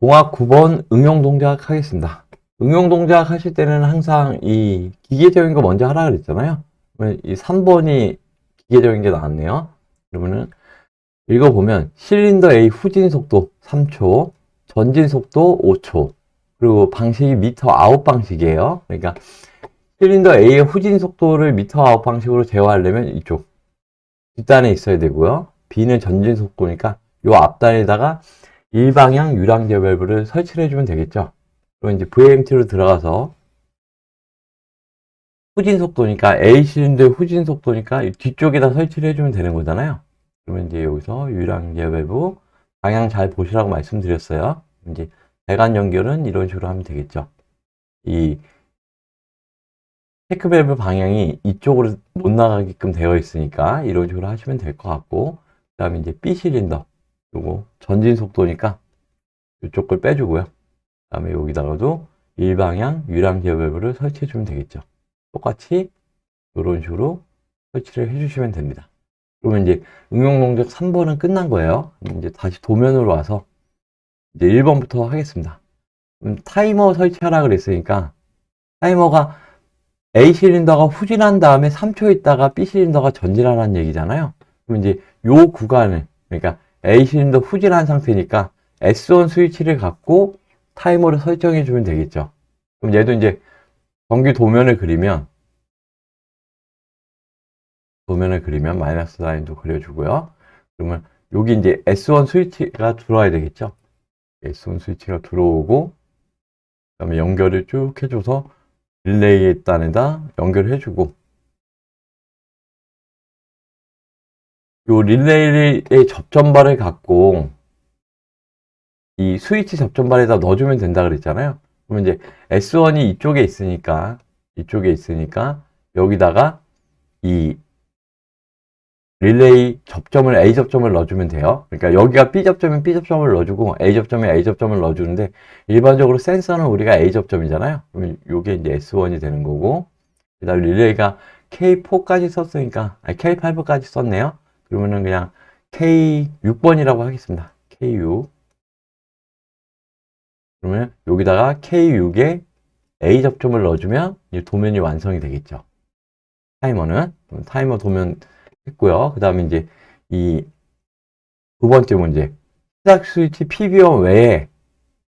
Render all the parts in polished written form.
공학 9번 응용 동작 하겠습니다. 응용 동작 하실 때는 항상 이 기계적인 거 먼저 하라 그랬잖아요. 그러면 이 3번이 기계적인 게 나왔네요. 그러면은 읽어보면 실린더 A 후진 속도 3초, 전진 속도 5초, 그리고 방식이 미터 아웃 방식이에요. 그러니까 실린더 A의 후진 속도를 미터 아웃 방식으로 제어하려면 이쪽 뒷단에 있어야 되고요. B는 전진 속도니까 요 앞단에다가 일방향 유량제 밸브를 설치를 해주면 되겠죠. 그럼 이제 VMT로 들어가서 후진 속도니까 A 실린더의 후진 속도니까 뒤쪽에다 설치를 해주면 되는 거잖아요. 그러면 이제 여기서 유량제 밸브 방향 잘 보시라고 말씀드렸어요. 이제 배관 연결은 이런 식으로 하면 되겠죠. 이 체크 밸브 방향이 이쪽으로 못 나가게끔 되어 있으니까 이런 식으로 하시면 될 것 같고, 그 다음에 이제 B 실린더 요거 전진 속도니까 이쪽 걸 빼주고요. 그 다음에 여기다가도 일방향 유량제 밸브를 설치해 주면 되겠죠. 똑같이 이런 식으로 설치를 해주시면 됩니다. 그러면 이제 응용 동작 3번은 끝난 거예요. 이제 다시 도면으로 와서 이제 1번부터 하겠습니다. 타이머 설치하라 그랬으니까 타이머가 A 실린더가 후진한 다음에 3초 있다가 B 실린더가 전진하라는 얘기잖아요. 그럼 이제 요 구간을, 그러니까 A 실린더 후진한 상태니까 S1 스위치를 갖고 타이머를 설정해 주면 되겠죠. 그럼 얘도 이제 정규 도면을 그리면 마이너스 라인도 그려주고요. 그러면 여기 이제 S1 스위치가 들어와야 되겠죠. S1 스위치가 들어오고, 그 다음에 연결을 쭉 해줘서 릴레이 단에다 연결해주고, 요 릴레이의 접점발을 갖고 이 스위치 접점발에다 넣어주면 된다 그랬잖아요. 그러면 이제 S1이 이쪽에 있으니까 여기다가 이 릴레이 접점을 A 접점을 넣어주면 돼요. 그러니까 여기가 B 접점이면 B 접점을 넣어주고 A 접점에 A 접점을 넣어주는데, 일반적으로 센서는 우리가 A 접점이잖아요. 그러면 이게 이제 S1이 되는 거고, 그다음 릴레이가 K4까지 썼으니까 K8까지 썼네요. 그러면은 그냥 K6번이라고 하겠습니다. K6. 그러면 여기다가 K6에 A 접점을 넣어주면 이제 도면이 완성이 되겠죠. 타이머는 타이머 도면 했고요. 그 다음에 이제 이 두 번째 문제, 시작 스위치 PB1 외에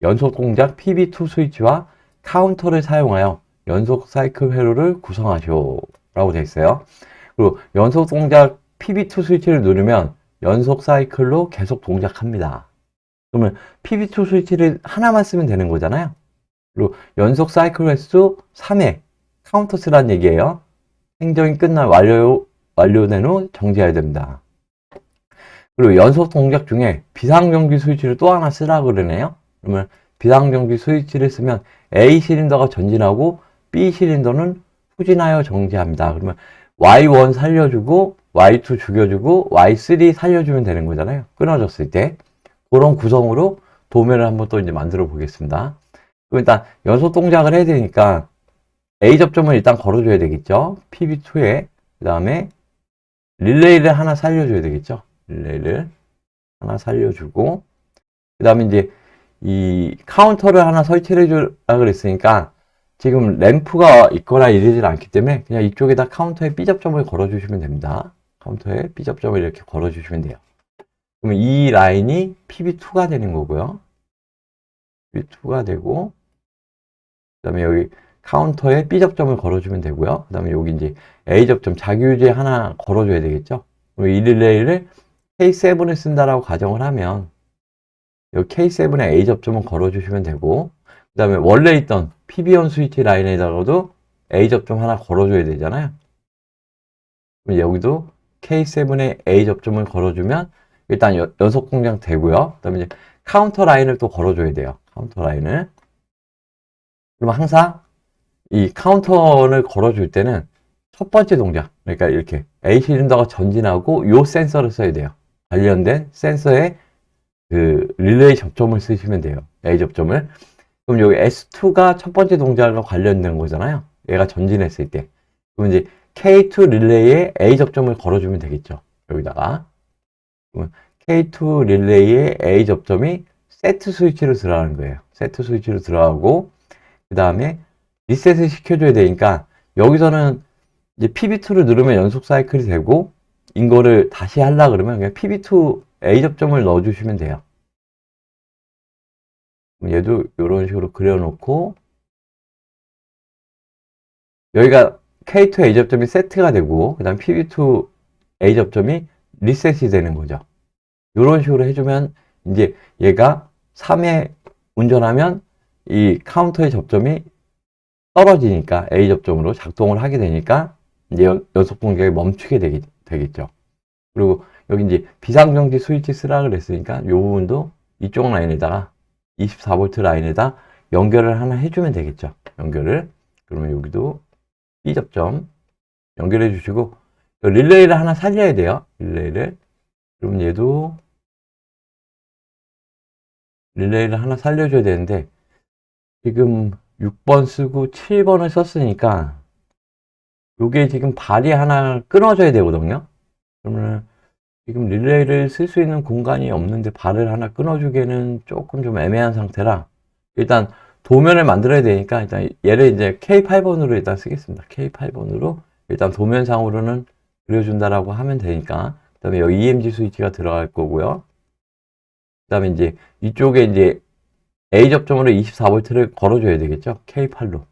연속 동작 PB2 스위치와 카운터를 사용하여 연속 사이클 회로를 구성하시오 라고 되어 있어요. 그리고 연속 동작 PB2 스위치를 누르면 연속 사이클로 계속 동작합니다. 그러면 PB2 스위치를 하나만 쓰면 되는 거잖아요. 그리고 연속 사이클 횟수 3회 카운터스란 얘기예요. 행정이 끝난 완료된 후 정지해야 됩니다. 그리고 연속 동작 중에 비상정지 스위치를 또 하나 쓰라고 그러네요. 그러면 비상정지 스위치를 쓰면 A 실린더가 전진하고 B 실린더는 후진하여 정지합니다. 그러면 Y1 살려주고 Y2 죽여주고 Y3 살려주면 되는 거잖아요. 끊어졌을 때. 그런 구성으로 도면을 한번 또 이제 만들어 보겠습니다. 그럼 일단 연속 동작을 해야 되니까 A 접점을 일단 걸어줘야 되겠죠. PB2에. 그 다음에 릴레이를 하나 살려줘야 되겠죠. 릴레이를 하나 살려주고, 그 다음에 이제 이 카운터를 하나 설치를 해주라 그랬으니까 지금 램프가 있거나 이러질 않기 때문에 그냥 이쪽에다 카운터에 B 접점을 걸어주시면 됩니다. 카운터에 B 접점을 이렇게 걸어주시면 돼요. 그러면 이 라인이 PB2가 되는 거고요. PB2가 되고, 그 다음에 여기 카운터에 B 접점을 걸어주면 되고요. 그 다음에 여기 이제 A 접점, 자기유제 하나 걸어줘야 되겠죠. 그럼 이 릴레이를 K7을 쓴다라고 가정을 하면 여기 K7에 A 접점을 걸어주시면 되고, 그 다음에 원래 있던 PB1 스위치 라인에다가도 A 접점 하나 걸어줘야 되잖아요. 그럼 여기도 K7에 A 접점을 걸어주면 일단 연속 동작 되고요. 그 다음에 이제 카운터 라인을 또 걸어줘야 돼요. 카운터 라인을. 그럼 항상 이 카운터를 걸어줄 때는 첫 번째 동작, 그러니까 이렇게 A 실린더가 전진하고 이 센서를 써야 돼요. 관련된 센서에 그 릴레이 접점을 쓰시면 돼요. A 접점을. 그럼 여기 S2가 첫 번째 동작과 관련된 거잖아요. 얘가 전진했을 때. 그럼 이제 K2 릴레이에 A 접점을 걸어주면 되겠죠. 여기다가. 그러면 K2 릴레이에 A 접점이 세트 스위치로 들어가는 거예요. 세트 스위치로 들어가고, 그 다음에 리셋을 시켜줘야 되니까, 여기서는 이제 PB2를 누르면 연속 사이클이 되고, 이거를 다시 하려 그러면 그냥 PB2 A 접점을 넣어주시면 돼요. 얘도 이런 식으로 그려놓고, 여기가 K2 A 접점이 세트가 되고, 그 다음 PB2 A 접점이 리셋이 되는 거죠. 이런 식으로 해주면, 이제 얘가 3회 운전하면 이 카운터의 접점이 떨어지니까 A 접점으로 작동을 하게 되니까 이제 연속 공격이 멈추게 되겠죠. 그리고 여기 이제 비상정지 스위치 쓰라 그랬으니까 이 부분도 이쪽 라인에다가 24V 라인에다 연결을 하나 해주면 되겠죠. 연결을. 그러면 여기도 B 접점 연결해 주시고 릴레이를 하나 살려야 돼요. 릴레이를. 그럼 얘도 릴레이를 하나 살려줘야 되는데 지금 6번 쓰고 7번을 썼으니까 요게 지금 발이 하나 끊어져야 되거든요. 그러면 지금 릴레이를 쓸 수 있는 공간이 없는데 발을 하나 끊어주기에는 조금 좀 애매한 상태라 일단 도면을 만들어야 되니까 일단 얘를 이제 K8번으로 일단 쓰겠습니다. K8번으로 일단 도면상으로는 그려준다라고 하면 되니까 그 다음에 여기 EMG 스위치가 들어갈 거고요. 그 다음에 이제 이쪽에 이제 A 접점으로 24V를 걸어줘야 되겠죠. K8로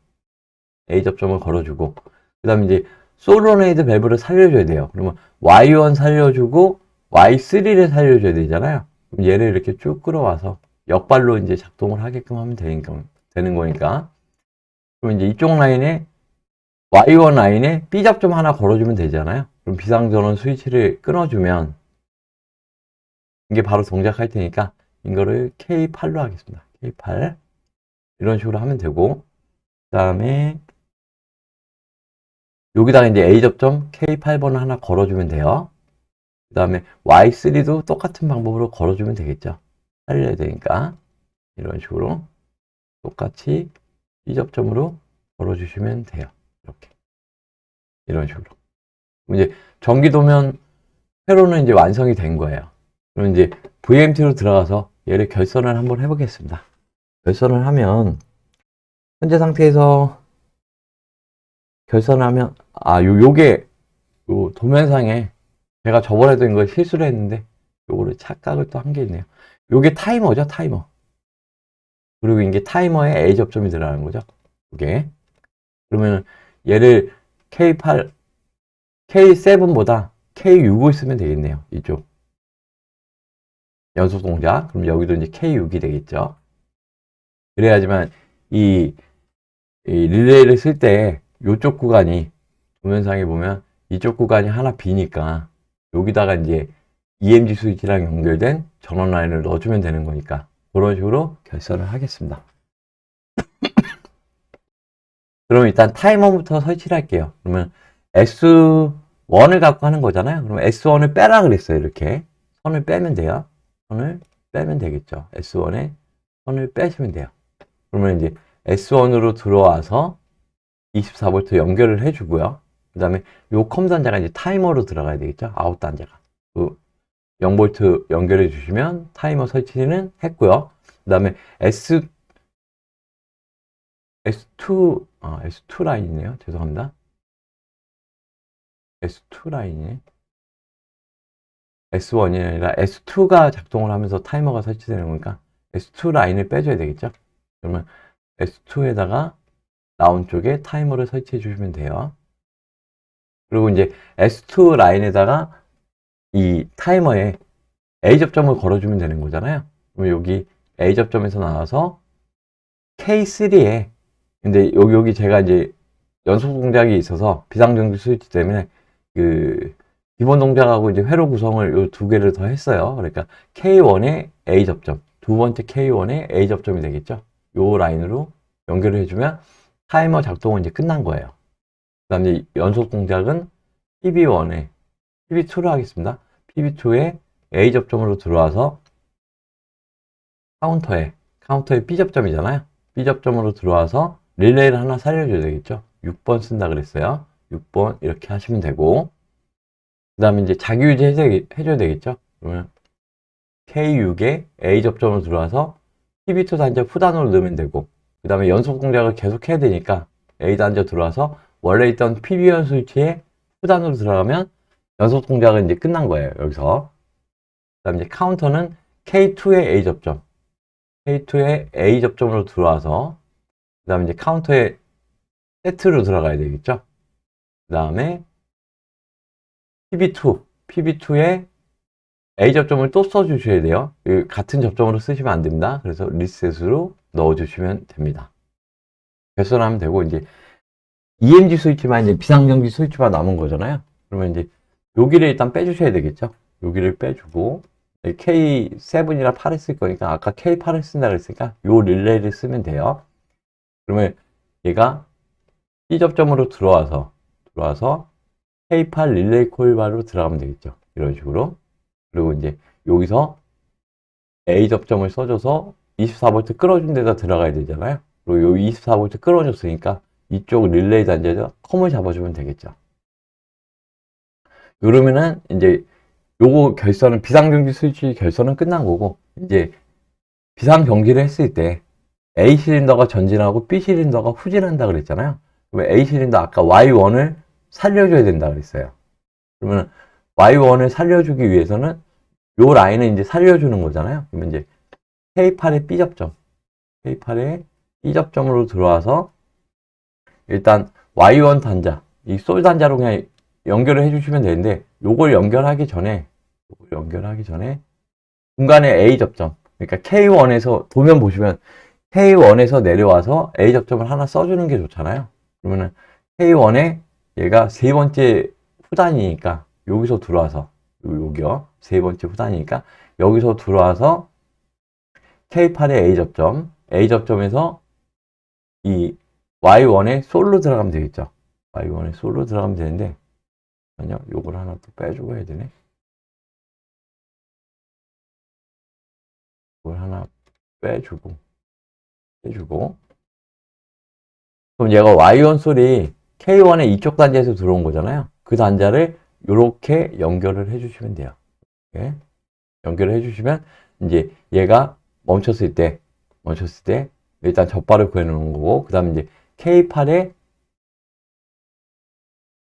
A 접점을 걸어주고 그 다음에 이제 솔로네이드 밸브를 살려줘야 돼요. 그러면 Y1 살려주고 Y3를 살려줘야 되잖아요. 그럼 얘를 이렇게 쭉 끌어와서 역발로 이제 작동을 하게끔 하면 되는 거니까. 그럼 이제 이쪽 라인에 Y1 라인에 B 접점 하나 걸어주면 되잖아요. 그럼 비상전원 스위치를 끊어주면 이게 바로 동작할 테니까 이거를 K8로 하겠습니다. K8 이런 식으로 하면 되고 그 다음에 여기다가 이제 A 접점 K8번을 하나 걸어주면 돼요. 그 다음에 Y3도 똑같은 방법으로 걸어주면 되겠죠. 살려야 되니까 이런 식으로 똑같이 B 접점으로 걸어주시면 돼요. 이렇게 이런 식으로 이제 전기도면 회로는 이제 완성이 된 거예요. 그럼 이제 VMT로 들어가서 얘를 결선을 한번 해보겠습니다. 결선을 하면 현재 상태에서 결선을 하면 요게 요 도면상에 제가 저번에도 이거 실수를 했는데 요거를 착각을 또 한 게 있네요. 요게 타이머죠, 타이머. 그리고 이게 타이머에 A 접점이 들어가는 거죠. 이게 그러면 얘를 K8, K7보다 K6을 쓰면 되겠네요. 이쪽 연속 동작. 그럼 여기도 이제 K6이 되겠죠. 그래야지만 이 릴레이를 쓸 때 이쪽 구간이 도면상에 보면 이쪽 구간이 하나 비니까 여기다가 이제 EMG 스위치랑 연결된 전원 라인을 넣어주면 되는 거니까 그런 식으로 결선을 하겠습니다. 그럼 일단 타이머부터 설치를 할게요. 그러면 S1을 갖고 하는 거잖아요. 그럼 S1을 빼라 그랬어요. 이렇게 선을 빼면 돼요. 선을 빼면 되겠죠. S1에 선을 빼시면 돼요. 그러면 이제 S1으로 들어와서 24V 연결을 해주고요. 그 다음에 요 컴 단자가 이제 타이머로 들어가야 되겠죠. 아웃 단자가. 0V 연결해 주시면 타이머 설치는 했고요. 그 다음에 S2 라인이네요. 죄송합니다. S2 라인이네. S1이 아니라 S2가 작동을 하면서 타이머가 설치되는 거니까 S2 라인을 빼줘야 되겠죠. 그러면 S2에다가 나온 쪽에 타이머를 설치해 주시면 돼요. 그리고 이제 S2 라인에다가 이 타이머에 A 접점을 걸어주면 되는 거잖아요. 그럼 여기 A 접점에서 나와서 K3에 근데 여기 제가 이제 연속 동작이 있어서 비상정지 스위치 때문에 그 기본 동작하고 이제 회로 구성을 요 두 개를 더 했어요. 그러니까 K1에 A 접점, 두 번째 K1에 A 접점이 되겠죠. 요 라인으로 연결을 해주면 타이머 작동은 이제 끝난 거예요. 그 다음에 연속 동작은 PB1에 PB2로 하겠습니다. PB2에 A 접점으로 들어와서 카운터에 B 접점이잖아요. B 접점으로 들어와서 릴레이를 하나 살려줘야 되겠죠. 6번 쓴다 그랬어요. 6번 이렇게 하시면 되고 그 다음에 이제 자기유지 해줘야 되겠죠. 그러면 K6에 A 접점으로 들어와서 PB2 단자 후단으로 넣으면 되고, 그 다음에 연속 동작을 계속 해야 되니까 A 단자 들어와서 원래 있던 PB1 스위치에 후단으로 들어가면 연속 동작은 이제 끝난 거예요, 여기서. 그 다음에 이제 카운터는 K2의 A 접점, K2의 A 접점으로 들어와서, 그 다음에 이제 카운터에 세트로 들어가야 되겠죠. 그 다음에 PB2에 A 접점을 또 써주셔야 돼요. 같은 접점으로 쓰시면 안 됩니다. 그래서 리셋으로 넣어주시면 됩니다. 개선하면 되고, 이제 EMG 스위치만 이제 비상전기 스위치만 남은 거잖아요. 그러면 이제 여기를 일단 빼주셔야 되겠죠. 여기를 빼주고 K7이랑 8을 쓸 거니까 아까 K8을 쓴다 그랬으니까 요 릴레이를 쓰면 돼요. 그러면 얘가 B 접점으로 들어와서 K8 릴레이 코일바로 들어가면 되겠죠. 이런 식으로. 그리고 이제 여기서 A 접점을 써줘서 24V 끌어준 데다 들어가야 되잖아요. 그리고 요 24V 끌어줬으니까 이쪽 릴레이 단자에서 컴을 잡아주면 되겠죠. 그러면은 이제 요거 결선은 비상경기 스위치 결선은 끝난 거고, 이제 비상경기를 했을 때 A 실린더가 전진하고 B 실린더가 후진한다 그랬잖아요. 그러면 A 실린더 아까 Y1을 살려줘야 된다 그랬어요. 그러면 Y1을 살려주기 위해서는 요 라인을 이제 살려주는 거잖아요. 그러면 이제 K8의 B 접점, K8의 B 접점으로 들어와서 일단 Y1 단자, 이 솔 단자로 그냥 연결을 해주시면 되는데, 요걸 연결하기 전에 중간에 A 접점, 그러니까 K1에서 도면 보시면 K1에서 내려와서 A 접점을 하나 써주는 게 좋잖아요. 그러면은 K1에 얘가 세 번째 후단이니까 여기서 들어와서 여기요, 세 번째 후단이니까 여기서 들어와서 K8의 A 접점에서 이 Y1에 솔로 들어가면 되겠죠. Y1에 솔로 들어가면 되는데, 아니요, 요걸 하나 또 빼주고 해야 되네. 이걸 하나 빼주고. 그럼 얘가 Y1 솔이 K1의 이쪽 단자에서 들어온 거잖아요. 그 단자를 이렇게 연결을 해주시면 돼요. 이렇게 연결을 해주시면 이제 얘가 멈췄을 때 일단 적발을 구해놓는 거고, 그 다음에 이제 K8에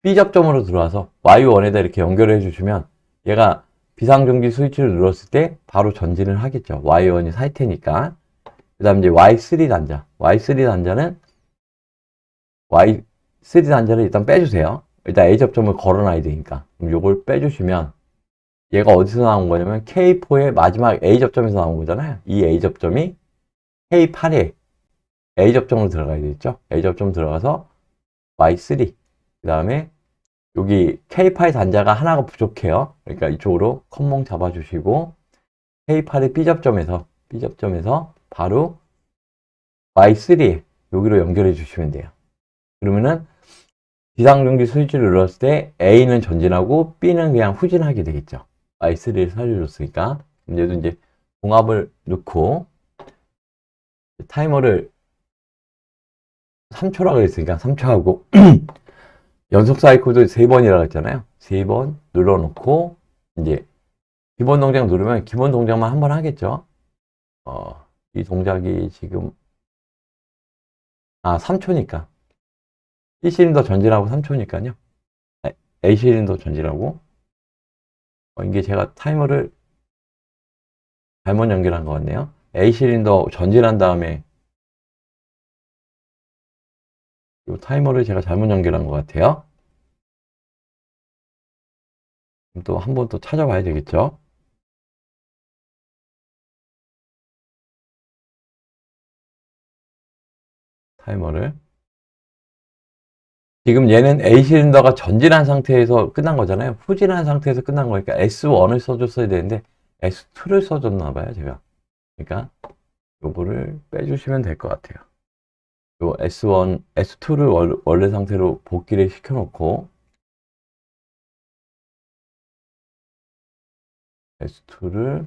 B 접점으로 들어와서 Y1에다 이렇게 연결을 해주시면 얘가 비상전기 스위치를 눌렀을 때 바로 전진을 하겠죠. Y1이 살 테니까. 그 다음에 이제 Y3 단자는 Y3 단자를 일단 빼주세요. 일단 A 접점을 걸어놔야 되니까. 그럼 요걸 빼주시면 얘가 어디서 나온 거냐면 K4의 마지막 A 접점에서 나온 거잖아요. 이 A 접점이 K8에 A 접점으로 들어가야 되겠죠. A 접점 들어가서 Y3, 그 다음에 여기 K8 단자가 하나가 부족해요. 그러니까 이쪽으로 컴몽 잡아주시고 K8의 B 접점에서 바로 Y3 여기로 연결해 주시면 돼요. 그러면은 비상전기 스위치를 눌렀을 때 A는 전진하고 B는 그냥 후진하게 되겠죠. Y3를 살려줬으니까. 얘도 이제 봉합을 넣고 타이머를 3초라고 했으니까 3초 하고 연속 사이클도 3번이라고 했잖아요. 3번 눌러놓고 이제 기본 동작 누르면 기본 동작만 한 번 하겠죠. 이 동작이 지금 3초니까 B 실린더 전진하고 3초니까요. A 실린더 전진하고 이게 제가 타이머를 잘못 연결한 것 같네요. A 실린더 전진한 다음에 이 타이머를 제가 잘못 연결한 것 같아요. 또 한 번 또 찾아봐야 되겠죠. 타이머를. 지금 얘는 A 실린더가 전진한 상태에서 끝난 거잖아요. 후진한 상태에서 끝난 거니까 S1을 써줬어야 되는데 S2를 써줬나 봐요, 제가. 그러니까 요거를 빼주시면 될 것 같아요. 요 S1, S2를 원래 상태로 복귀를 시켜놓고 S2를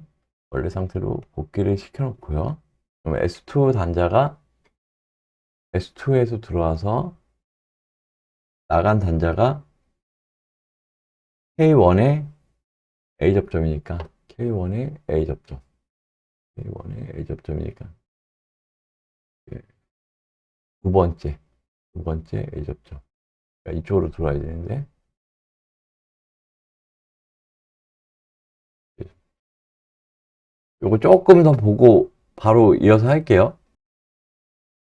원래 상태로 복귀를 시켜놓고요. 그럼 S2 단자가 S2에서 들어와서 나간 단자가 K1의 A 접점이니까 K1의 A 접점이니까 두 번째 A 접점. 그러니까 이쪽으로 들어와야 되는데. 요거 조금 더 보고 바로 이어서 할게요.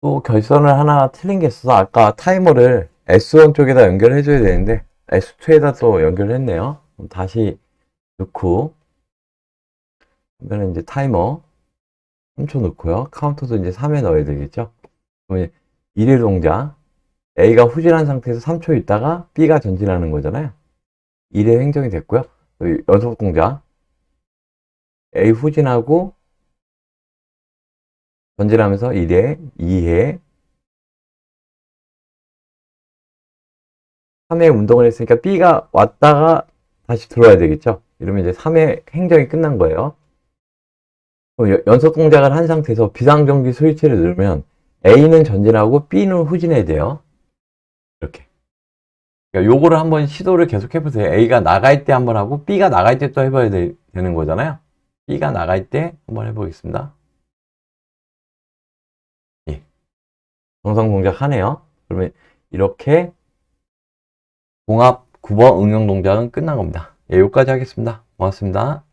또 결선을 하나 틀린 게 있어서 아까 타이머를 S1 쪽에다 연결해 줘야 되는데 S2에다 또 연결했네요. 다시 넣고 그러면 이제 타이머 3초 넣고요. 카운터도 이제 3에 넣어야 되겠죠. 그러면 1회 동작 A가 후진한 상태에서 3초 있다가 B가 전진하는 거잖아요. 1회 횡정이 됐고요. 연속 동작 A 후진하고 전진하면서 1회, 2회, 3회 운동을 했으니까 B가 왔다가 다시 들어와야 되겠죠. 이러면 이제 3회 행정이 끝난 거예요. 연속 동작을 한 상태에서 비상전기 스위치를 누르면 A는 전진하고 B는 후진해야 돼요. 이렇게. 그러니까 요거를 한번 시도를 계속 해보세요. A가 나갈 때 한번 하고 B가 나갈 때 또 해봐야 되는 거잖아요. B가 나갈 때 한번 해보겠습니다. 예. 정상 동작 하네요. 그러면 이렇게 봉합 9번 응용 동작은 끝난 겁니다. 예, 여기까지 하겠습니다. 고맙습니다.